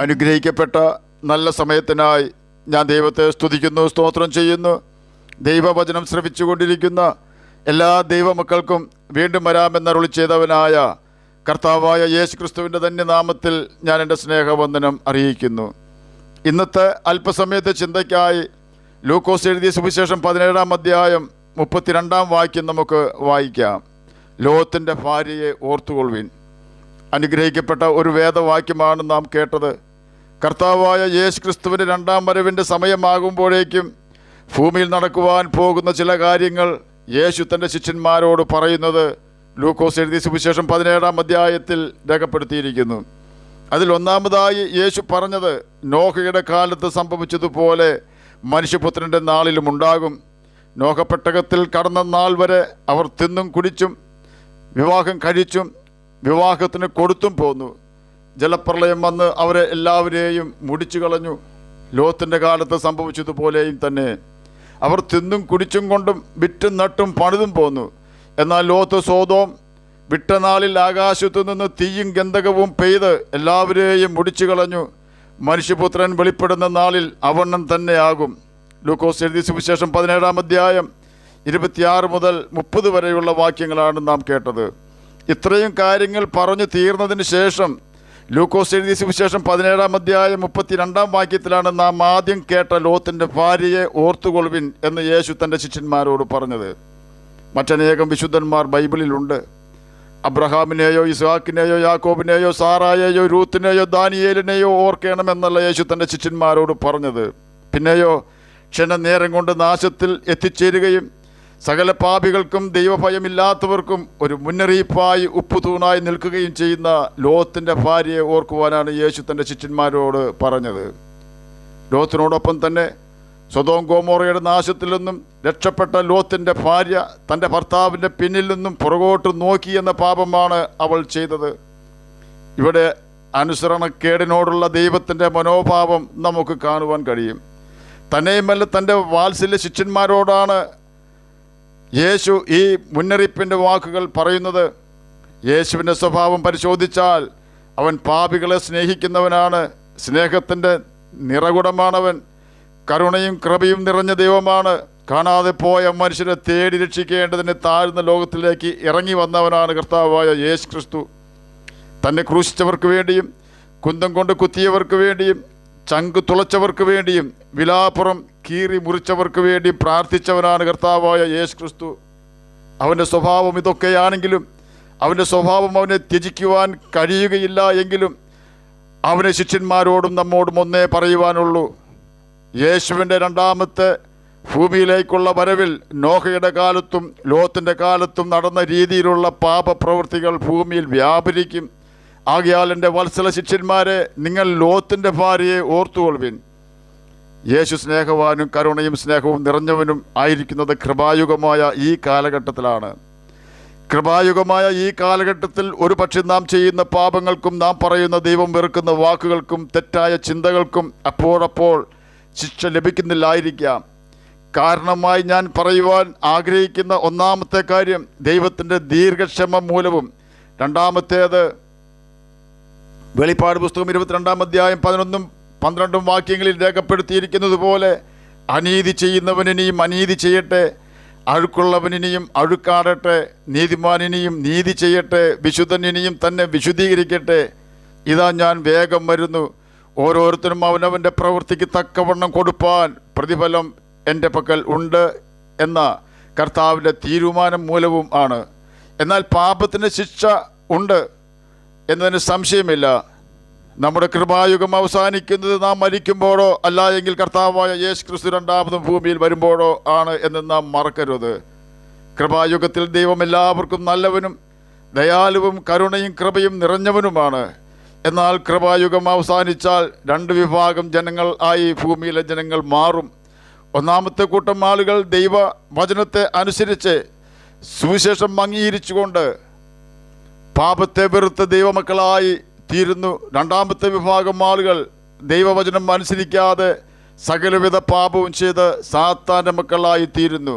അനുഗ്രഹിക്കപ്പെട്ട നല്ല സമയത്തിനായി ഞാൻ ദൈവത്തെ സ്തുതിക്കുന്നു, സ്തോത്രം ചെയ്യുന്നു. ദൈവവചനം ശ്രവിച്ചുകൊണ്ടിരിക്കുന്ന എല്ലാ ദൈവമക്കൾക്കും വീണ്ടും വരാമെന്നരുളി ചെയ്തവനായ കർത്താവായ യേശു ക്രിസ്തുവിൻ്റെ തന്നെ നാമത്തിൽ ഞാൻ എൻ്റെ സ്നേഹവന്ദനം അറിയിക്കുന്നു. ഇന്നത്തെ അല്പസമയത്തെ ചിന്തയ്ക്കായി ലൂക്കോസ് എഴുതിയ സുവിശേഷം 17-ാം അധ്യായം 32-ാം വാക്യം നമുക്ക് വായിക്കാം. ലോത്തിൻ്റെ ഭാര്യയെ ഓർത്തുകൊള്ളുവിൻ. അനുഗ്രഹിക്കപ്പെട്ട ഒരു വേദവാക്യമാണ് നാം കേട്ടത്. കർത്താവായ യേശു ക്രിസ്തുവിൻ്റെ രണ്ടാം വരവിൻ്റെ സമയമാകുമ്പോഴേക്കും ഭൂമിയിൽ നടക്കുവാൻ പോകുന്ന ചില കാര്യങ്ങൾ യേശു തൻ്റെ ശിഷ്യന്മാരോട് പറയുന്നത് ലൂക്കോസ് എഴുതിയ സുവിശേഷം 17-ാം അധ്യായത്തിൽ രേഖപ്പെടുത്തിയിരിക്കുന്നു. അതിൽ ഒന്നാമതായി യേശു പറഞ്ഞത് നോഹയുടെ കാലത്ത് സംഭവിച്ചതുപോലെ മനുഷ്യപുത്രൻ്റെ നാളിലും ഉണ്ടാകും. നോഹപ്പെട്ടകത്തിൽ കടന്ന നാൾ വരെ അവർ തിന്നും കുടിച്ചും വിവാഹം കഴിച്ചും വിവാഹത്തിന് കൊടുത്തും പോന്നു. ജലപ്രളയം വന്ന് അവരെ എല്ലാവരെയും മുടിച്ചു കളഞ്ഞു. ലോത്തിൻ്റെ കാലത്ത് സംഭവിച്ചതുപോലെയും തന്നെ അവർ തിന്നും കുടിച്ചും കൊണ്ടും വിറ്റും നട്ടും പണിതും പോന്നു. എന്നാൽ ലോത്ത് സോദോം വിട്ട നാളിൽ ആകാശത്തു നിന്ന് തീയും ഗന്ധകവും പെയ്ത് എല്ലാവരെയും മുടിച്ചു കളഞ്ഞു. മനുഷ്യപുത്രൻ വെളിപ്പെടുന്ന നാളിൽ അവണ്ണം തന്നെയാകും. ലൂക്കോസ് എഴുതിയ സുവിശേഷം 17-ാം അധ്യായം 26 മുതൽ 30 വരെയുള്ള വാക്യങ്ങളാണ് നാം കേട്ടത്. ഇത്രയും കാര്യങ്ങൾ പറഞ്ഞു തീർന്നതിന് ശേഷം ലൂക്കോസ് എഴുതിയ സുവിശേഷം 17-ാം അധ്യായം 32-ാം വാക്യത്തിലാണ് നാം ആദ്യം കേട്ട ലോത്തിൻ്റെ ഭാര്യയെ ഓർത്തുകൊള്ളുവിൻ എന്ന് യേശു തൻ്റെ ശിഷ്യന്മാരോട് പറഞ്ഞത്. മറ്റനേകം വിശുദ്ധന്മാർ ബൈബിളിലുണ്ട്. അബ്രഹാമിനെയോ ഇസ്ഹാക്കിനെയോ യാക്കോബിനെയോ സാറായെയോ രൂത്തിനെയോ ദാനിയേലിനെയോ ഓർക്കണമെന്നല്ല യേശു തൻ്റെ ശിഷ്യന്മാരോട് പറഞ്ഞത്. പിന്നെയോ ക്ഷണനേരം കൊണ്ട് നാശത്തിൽ എത്തിച്ചേരുകയും സകല പാപികൾക്കും ദൈവഭയമില്ലാത്തവർക്കും ഒരു മുന്നറിയിപ്പായി ഉപ്പുതൂണായി നിൽക്കുകയും ചെയ്യുന്ന ലോത്തിൻ്റെ ഭാര്യയെ ഓർക്കുവാനാണ് യേശു തൻ്റെ ശിഷ്യന്മാരോട് പറഞ്ഞത്. ലോത്തിനോടൊപ്പം തന്നെ സൊദോം ഗൊമോറയുടെ നാശത്തിൽ നിന്നും രക്ഷപ്പെട്ട ലോത്തിൻ്റെ ഭാര്യ തൻ്റെ ഭർത്താവിൻ്റെ പിന്നിൽ നിന്നും പുറകോട്ട് നോക്കി എന്ന പാപമാണ് അവൾ ചെയ്തത്. ഇവിടെ അനുസരണക്കേടിനോടുള്ള ദൈവത്തിൻ്റെ മനോഭാവം നമുക്ക് കാണുവാൻ കഴിയും. തന്നെയുമല്ല, തൻ്റെ വാത്സല്യ ശിഷ്യന്മാരോടാണ് യേശു ഈ മുന്നറിയിപ്പിൻ്റെ വാക്കുകൾ പറയുന്നത്. യേശുവിൻ്റെ സ്വഭാവം പരിശോധിച്ചാൽ അവൻ പാപികളെ സ്നേഹിക്കുന്നവനാണ്. സ്നേഹത്തിൻ്റെ നിറകുടമാണവൻ. കരുണയും കൃപയും നിറഞ്ഞ ദൈവമാണ്. കാണാതെ പോയ മനുഷ്യരെ തേടി രക്ഷിക്കേണ്ടതിന് താഴ്ന്ന ലോകത്തിലേക്ക് ഇറങ്ങി വന്നവനാണ് കർത്താവായ യേശു ക്രിസ്തു. തന്നെ ക്രൂശിച്ചവർക്ക് വേണ്ടിയും കുന്തം കൊണ്ട് കുത്തിയവർക്ക് വേണ്ടിയും ചങ്ക് തുളച്ചവർക്ക് വേണ്ടിയും വിലാപ്പുറം കീറി മുറിച്ചവർക്ക് വേണ്ടി പ്രാർത്ഥിച്ചവനാണ് കർത്താവായ യേശു ക്രിസ്തു. അവൻ്റെ സ്വഭാവം ഇതൊക്കെയാണെങ്കിലും അവൻ്റെ സ്വഭാവം അവനെ ത്യജിക്കുവാൻ കഴിയുകയില്ല എങ്കിലും അവനെ ശിഷ്യന്മാരോടും നമ്മോടും ഒന്നേ പറയുവാനുള്ളൂ. യേശുവിൻ്റെ രണ്ടാമത്തെ ഭൂമിയിലേക്കുള്ള വരവിൽ നോഹയുടെ കാലത്തും ലോത്തിൻ്റെ കാലത്തും നടന്ന രീതിയിലുള്ള പാപപ്രവൃത്തികൾ ഭൂമിയിൽ വ്യാപരിക്കും. ആകയാൽ എൻ്റെ വത്സല ശിഷ്യന്മാരെ, നിങ്ങൾ ലോത്തിൻ്റെ ഭാര്യയെ ഓർത്തുകൊള്ളുവിൻ. യേശു സ്നേഹവാനും കരുണയും സ്നേഹവും നിറഞ്ഞവനും ആയിരിക്കുന്നത് കൃപായുഗമായ ഈ കാലഘട്ടത്തിലാണ്. കൃപായുഗമായ ഈ കാലഘട്ടത്തിൽ ഒരു പക്ഷേ നാം ചെയ്യുന്ന പാപങ്ങൾക്കും നാം പറയുന്ന ദൈവം വെറുക്കുന്ന വാക്കുകൾക്കും തെറ്റായ ചിന്തകൾക്കും അപ്പോഴപ്പോൾ ശിക്ഷ ലഭിക്കുന്നില്ലായിരിക്കാം. കാരണമായി ഞാൻ പറയുവാൻ ആഗ്രഹിക്കുന്ന ഒന്നാമത്തെ കാര്യം ദൈവത്തിൻ്റെ ദീർഘക്ഷമ മൂലവും, രണ്ടാമത്തേത് വെളിപ്പാട് പുസ്തകം 22-ാം അധ്യായം 11-12 വാക്യങ്ങളിൽ രേഖപ്പെടുത്തിയിരിക്കുന്നത് പോലെ അനീതി ചെയ്യുന്നവനിനിയും അനീതി ചെയ്യട്ടെ, അഴുക്കുള്ളവനിനിയും അഴുക്കാടട്ടെ, നീതിമാനിനിയും നീതി ചെയ്യട്ടെ, വിശുദ്ധനിനിയും തന്നെ വിശുദ്ധീകരിക്കട്ടെ. ഇതാ ഞാൻ വേഗം വരുന്നു. ഓരോരുത്തരും അവനവൻ്റെ പ്രവൃത്തിക്ക് തക്കവണ്ണം കൊടുപ്പാൻ പ്രതിഫലം എൻ്റെ പക്കൽ ഉണ്ട് എന്ന കർത്താവിൻ്റെ തീരുമാനം മൂലവും ആണ്. എന്നാൽ പാപത്തിന് ശിക്ഷ ഉണ്ട് എന്നതിന് സംശയമില്ല. നമ്മുടെ കൃപായുഗം അവസാനിക്കുന്നത് നാം മരിക്കുമ്പോഴോ അല്ല എങ്കിൽ കർത്താവായ യേശു ക്രിസ്തു രണ്ടാമതും ഭൂമിയിൽ വരുമ്പോഴോ ആണ് എന്ന് നാം മറക്കരുത്. കൃപായുഗത്തിൽ ദൈവം എല്ലാവർക്കും നല്ലവനും ദയാലുവും കരുണയും കൃപയും നിറഞ്ഞവനുമാണ്. എന്നാൽ കൃപായുഗം അവസാനിച്ചാൽ 2 വിഭാഗം ജനങ്ങൾ ആയി ഭൂമിയിലെ ജനങ്ങൾ മാറും. ഒന്നാമത്തെ കൂട്ടം ആളുകൾ ദൈവവചനത്തെ അനുസരിച്ച് സുവിശേഷം അംഗീകരിച്ചുകൊണ്ട് പാപത്തെ വെറുത്ത് ദൈവമക്കളായി തീരുന്നു. രണ്ടാമത്തെ വിഭാഗം ആളുകൾ ദൈവവചനം അനുസരിക്കാതെ സകലവിധ പാപവും ചെയ്ത് സാത്താൻ്റെ മക്കളായി തീരുന്നു.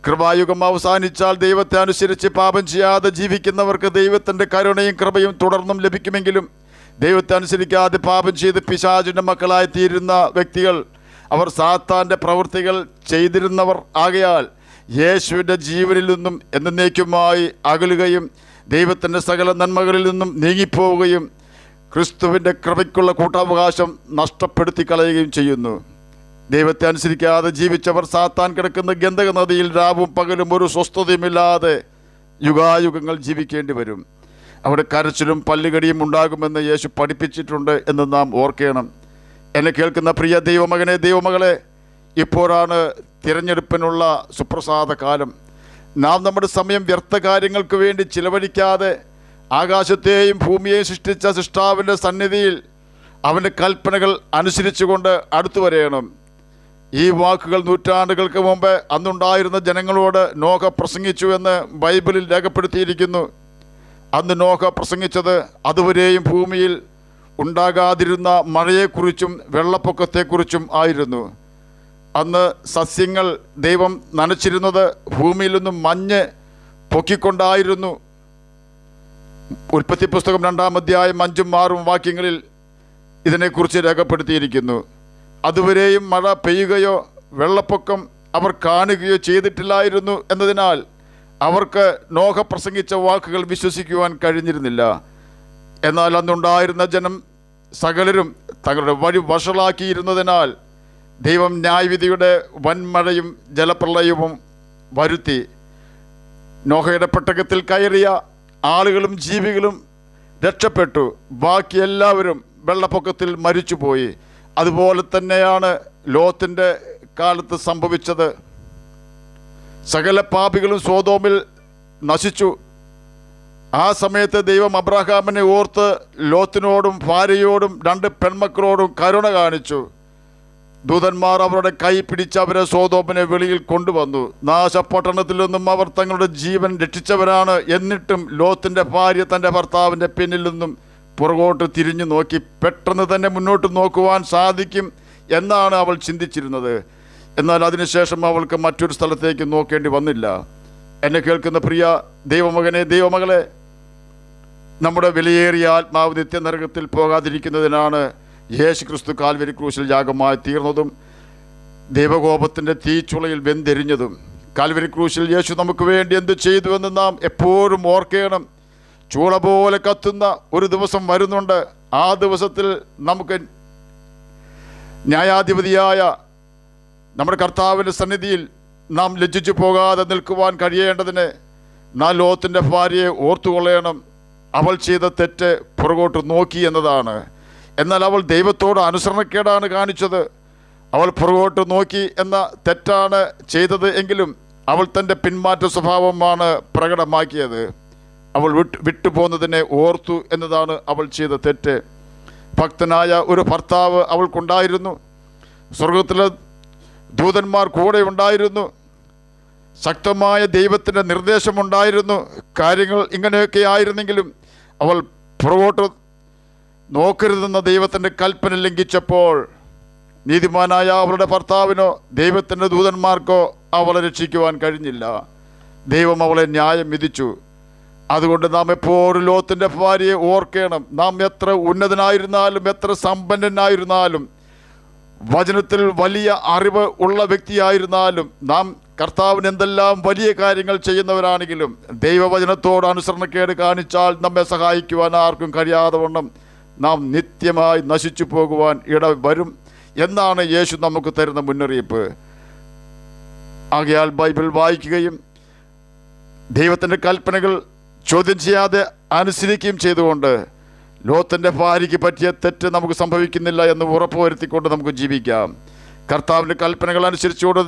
കൃപായുഗം അവസാനിച്ചാൽ ദൈവത്തെ അനുസരിച്ച് പാപം ചെയ്യാതെ ജീവിക്കുന്നവർക്ക് ദൈവത്തിൻ്റെ കരുണയും കൃപയും തുടർന്നും ലഭിക്കുമെങ്കിലും ദൈവത്തെ അനുസരിക്കാതെ പാപം ചെയ്ത് പിശാചിൻ്റെ മക്കളായി തീരുന്ന വ്യക്തികൾ, അവർ സാത്താൻ്റെ പ്രവൃത്തികൾ ചെയ്തിരുന്നവർ ആകയാൽ യേശുവിൻ്റെ ജീവനിൽ നിന്നും എന്നേക്കുമായി അകലുകയും ദൈവത്തിൻ്റെ സകല നന്മകളിൽ നിന്നും നീങ്ങിപ്പോവുകയും ക്രിസ്തുവിൻ്റെ കൃപയ്ക്കുള്ള കൂട്ടാവകാശം നഷ്ടപ്പെടുത്തി കളയുകയും ചെയ്യുന്നു. ദൈവത്തെ അനുസരിക്കാതെ ജീവിച്ചവർ സാത്താൻ കിടക്കുന്ന ഗന്ധക നദിയിൽ രാവും പകലും ഒരു സ്വസ്ഥതയുമില്ലാതെ യുഗായുഗങ്ങൾ ജീവിക്കേണ്ടി വരും. അവിടെ കരച്ചിലും പല്ലുകടിയും ഉണ്ടാകുമെന്ന് യേശു പഠിപ്പിച്ചിട്ടുണ്ട് എന്ന് നാം ഓർക്കണം. എന്നെ കേൾക്കുന്ന പ്രിയ ദൈവമകനെ, ദൈവമകളെ, ഇപ്പോഴാണ് തിരഞ്ഞെടുപ്പിനുള്ള സുപ്രസാദ കാലം. നാം നമ്മുടെ സമയം വ്യർത്ഥ കാര്യങ്ങൾക്ക് വേണ്ടി ചിലവഴിക്കാതെ ആകാശത്തെയും ഭൂമിയെയും സൃഷ്ടിച്ച സൃഷ്ടാവിൻ്റെ സന്നിധിയിൽ അവൻ്റെ കൽപ്പനകൾ അനുസരിച്ചുകൊണ്ട് അടുത്തു വരയണം. ഈ വാക്കുകൾ നൂറ്റാണ്ടുകൾക്ക് മുമ്പ് അന്നുണ്ടായിരുന്ന ജനങ്ങളോട് നോഹ പ്രസംഗിച്ചു എന്ന് ബൈബിളിൽ രേഖപ്പെടുത്തിയിരിക്കുന്നു. അന്ന് നോഹ പ്രസംഗിച്ചത് അതുവരെയും ഭൂമിയിൽ ഉണ്ടാകാതിരുന്ന മഴയെക്കുറിച്ചും വെള്ളപ്പൊക്കത്തെക്കുറിച്ചും ആയിരുന്നു. അന്ന് സസ്യങ്ങൾ ദൈവം നനച്ചിരുന്നത് ഭൂമിയിൽ നിന്നും മഞ്ഞ് പൊക്കിക്കൊണ്ടായിരുന്നു. ഉൽപ്പത്തി പുസ്തകം 2-ാം അധ്യായം 5-6 വാക്യങ്ങളിൽ ഇതിനെക്കുറിച്ച് രേഖപ്പെടുത്തിയിരിക്കുന്നു. അതുവരെയും മഴ പെയ്യുകയോ വെള്ളപ്പൊക്കം അവർ കാണുകയോ ചെയ്തിട്ടില്ലായിരുന്നു എന്നതിനാൽ അവർക്ക് നോഹ പ്രസംഗിച്ച വാക്കുകൾ വിശ്വസിക്കുവാൻ കഴിഞ്ഞിരുന്നില്ല. എന്നാൽ അന്നുണ്ടായിരുന്ന ജനം സകലരും തങ്ങളുടെ വഴി വഷളാക്കിയിരുന്നതിനാൽ ദൈവം ന്യായവിധിയുടെ വൻമഴയും ജലപ്രളയവും വരുത്തി. നോഹയുടെ പെട്ടകത്തിൽ കയറിയ ആളുകളും ജീവികളും രക്ഷപ്പെട്ടു. ബാക്കി എല്ലാവരും വെള്ളപ്പൊക്കത്തിൽ മരിച്ചുപോയി. അതുപോലെ തന്നെയാണ് ലോത്തിൻ്റെ കാലത്ത് സംഭവിച്ചത്. സകല പാപികളും സോദോമിൽ നശിച്ചു. ആ സമയത്ത് ദൈവം അബ്രഹാമിനെ ഓർത്ത് ലോത്തിനോടും ഭാര്യയോടും 2 പെൺമക്കളോടും കരുണ കാണിച്ചു. ദൂതന്മാർ അവരുടെ കൈ പിടിച്ച് അവരെ സോദോമിനെ വെളിയിൽ കൊണ്ടുവന്നു. നാശപട്ടണത്തിൽ നിന്നും അവർ തങ്ങളുടെ ജീവൻ രക്ഷിച്ചവരാണ്. എന്നിട്ടും ലോത്തിൻ്റെ ഭാര്യ തൻ്റെ ഭർത്താവിൻ്റെ പിന്നിൽ നിന്നും പുറകോട്ട് തിരിഞ്ഞു നോക്കി. പെട്ടെന്ന് തന്നെ മുന്നോട്ട് നോക്കുവാൻ സാധിക്കും എന്നാണ് അവൾ ചിന്തിച്ചിരുന്നത്. എന്നാൽ അതിനുശേഷം അവൾക്ക് മറ്റൊരു സ്ഥലത്തേക്ക് നോക്കേണ്ടി വന്നില്ല. എന്നെ കേൾക്കുന്ന പ്രിയ ദൈവമകനെ, ദൈവമകളെ, നമ്മുടെ വിലയേറിയ ആത്മാവ് നിത്യനരകത്തിൽ പോകാതിരിക്കുന്നതിനാണ് യേശു ക്രിസ്തു കാൽവരി ക്രൂശിൽ യാഗമായി തീർന്നതും ദൈവകോപത്തിൻ്റെ തീച്ചുളയിൽ വെന്തെരിഞ്ഞതും. കാൽവരി ക്രൂശിൽ യേശു നമുക്ക് വേണ്ടി എന്ത് ചെയ്തുവെന്ന് നാം എപ്പോഴും ഓർക്കണം. ചൂള പോലെ കത്തുന്ന ഒരു ദിവസം വരുന്നുണ്ട്. ആ ദിവസത്തിൽ നമുക്ക് ന്യായാധിപതിയായ നമ്മുടെ കർത്താവിൻ്റെ സന്നിധിയിൽ നാം ലജ്ജിച്ചു പോകാതെ നിൽക്കുവാൻ കഴിയേണ്ടതിന് നാം ലോത്തിൻ്റെ ഭാര്യയെ ഓർത്തുകൊള്ളണം. അവൾ ചെയ്ത തെറ്റ് പുറകോട്ട് നോക്കി എന്നതാണ്. എന്നാൽ അവൾ ദൈവത്തോട് അനുസരണക്കേടാണ് കാണിച്ചത്. അവൾ പുറകോട്ട് നോക്കി എന്ന തെറ്റാണ് ചെയ്തത് എങ്കിലും അവൾ തൻ്റെ പിന്മാറ്റ സ്വഭാവമാണ് പ്രകടമാക്കിയത്. അവൾ വിട്ടുപോകുന്നതിനെ ഓർത്തു എന്നതാണ് അവൾ ചെയ്ത തെറ്റ്. ഭക്തനായ ഒരു ഭർത്താവ് അവൾക്കുണ്ടായിരുന്നു. സ്വർഗത്തിലെ ദൂതന്മാർ കൂടെ ഉണ്ടായിരുന്നു. ശക്തമായ ദൈവത്തിൻ്റെ നിർദ്ദേശമുണ്ടായിരുന്നു. കാര്യങ്ങൾ ഇങ്ങനെയൊക്കെ ആയിരുന്നെങ്കിലും അവൾ പുറകോട്ട് നോക്കരുതെന്ന ദൈവത്തിൻ്റെ കൽപ്പന ലംഘിച്ചപ്പോൾ നീതിമാനായ അവളുടെ ഭർത്താവിനോ ദൈവത്തിൻ്റെ ദൂതന്മാർക്കോ അവളെ രക്ഷിക്കുവാൻ കഴിഞ്ഞില്ല. ദൈവം അവളെ ന്യായം വിധിച്ചു. അതുകൊണ്ട് നാം എപ്പോഴും ലോത്തിൻ്റെ ഭാര്യയെ ഓർക്കണം. നാം എത്ര ഉന്നതനായിരുന്നാലും എത്ര സമ്പന്നനായിരുന്നാലും വചനത്തിൽ വലിയ അറിവ് ഉള്ള വ്യക്തിയായിരുന്നാലും നാം കർത്താവിന് എന്തെല്ലാം വലിയ കാര്യങ്ങൾ ചെയ്യുന്നവരാണെങ്കിലും ദൈവവചനത്തോട് അനുസരണക്കേട് കാണിച്ചാൽ നമ്മെ സഹായിക്കുവാൻ ആർക്കും കഴിയാതെ വണ്ണം നാം നിത്യമായി നശിച്ചു പോകുവാൻ ഇടവരും എന്നാണ് യേശു നമുക്ക് തരുന്ന മുന്നറിയിപ്പ്. ആകയാൽ ബൈബിൾ വായിക്കുകയും ദൈവത്തിൻ്റെ കൽപ്പനകൾ ചോദ്യം ചെയ്യാതെ അനുസരിക്കുകയും ചെയ്തുകൊണ്ട് ലോത്തിൻ്റെ ഭാര്യയ്ക്ക് പറ്റിയ തെറ്റ് നമുക്ക് സംഭവിക്കുന്നില്ല എന്ന് ഉറപ്പുവരുത്തിക്കൊണ്ട് നമുക്ക് ജീവിക്കാം. കർത്താവിൻ്റെ കൽപ്പനകൾ അനുസരിച്ചുകൊണ്ട്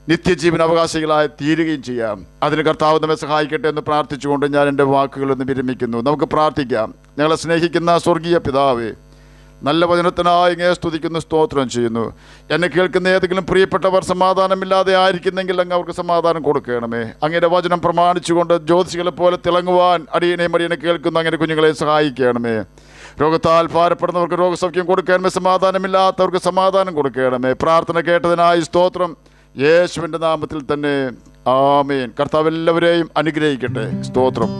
നിത്യജീവൻ അവകാശികളായി തീരുകയും ചെയ്യാം. അതിന് കർത്താവ് നമ്മെ സഹായിക്കട്ടെ എന്ന് പ്രാർത്ഥിച്ചുകൊണ്ട് ഞാൻ എൻ്റെ വാക്കുകളൊന്ന് വിരമിക്കുന്നു. നമുക്ക് പ്രാർത്ഥിക്കാം. ഞങ്ങളെ സ്നേഹിക്കുന്ന സ്വർഗീയ പിതാവേ, നല്ല വചനത്തിനായി ഇങ്ങനെ സ്തുതിക്കുന്നു, സ്തോത്രം ചെയ്യുന്നു. എന്നെ കേൾക്കുന്ന ഏതെങ്കിലും പ്രിയപ്പെട്ടവർ സമാധാനമില്ലാതെ ആയിരിക്കുന്നെങ്കിൽ അങ്ങ് അവർക്ക് സമാധാനം കൊടുക്കണമേ. അങ്ങയുടെ വചനം പ്രമാണിച്ചുകൊണ്ട് ജ്യോതിഷികളെ പോലെ തിളങ്ങുവാൻ അടിയനെ കേൾക്കുന്ന അങ്ങനെ കുഞ്ഞുങ്ങളെ സഹായിക്കണമേ. രോഗത്താൽ ഭാരപ്പെടുന്നവർക്ക് രോഗസൗഖ്യം കൊടുക്കണമേ. സമാധാനമില്ലാത്തവർക്ക് സമാധാനം കൊടുക്കണമേ. പ്രാർത്ഥന കേട്ടതിനായി സ്തോത്രം. യേശുവിൻ്റെ നാമത്തിൽ തന്നെ ആമേൻ. കർത്താവ് എല്ലാവരെയും അനുഗ്രഹിക്കട്ടെ. സ്തോത്രം.